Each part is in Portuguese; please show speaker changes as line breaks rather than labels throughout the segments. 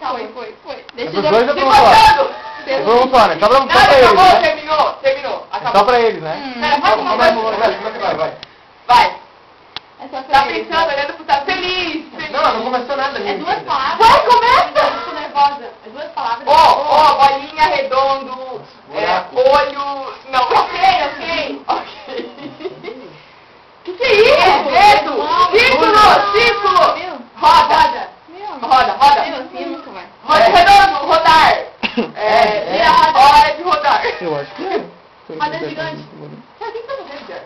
Foi.
Deixa os dois eu tô fora. Eu vou fora. Só pra eles, né?
Terminou. Acabou.
Só pra eles, né?
Vai.
Tá pensando, olhando pro tá feliz.
Não começou nada.
É duas palavras.
Vai, começa!
Eu tô nervosa. É duas palavras.
Bolinha, redondo, olho... Não.
Ok.
Que é isso? Dedo! Círculo! Roda! Roda, redondo, rodar! Hora de rodar!
Eu acho que é.
Roda gigante.
O que tá fazendo?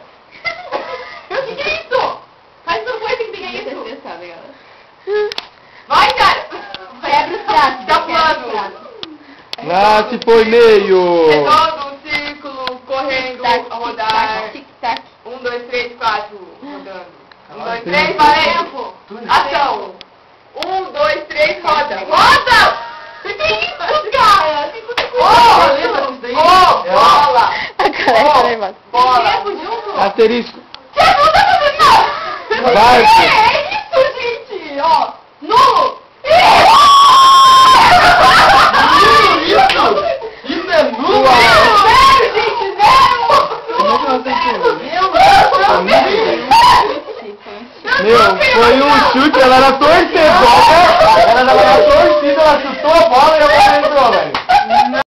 O que é isso? Faz uma coisa que tem isso.
Vai, cara!
Quebra os pratos.
Tá plano!
Nasce foi meio.
Redondo, círculo, correndo, rodar.
Tic-tac.
1, 2, 3, 4, rodando. 1, 2, 3, valendo! Ação! 1, 2, 3, roda! Roda! O que é isso, cara? Bola!
A galera tá nervosa.
Bola!
Asterisco.
Você não tá fazendo nada!
Vai,
É isso, gente! Ó, nulo!
Isso é nulo!
Zero, gente! Zero!
Meu, foi um chute, ela era torcedora, ela era torcida, ela chutou a bola e a bola entrou, velho.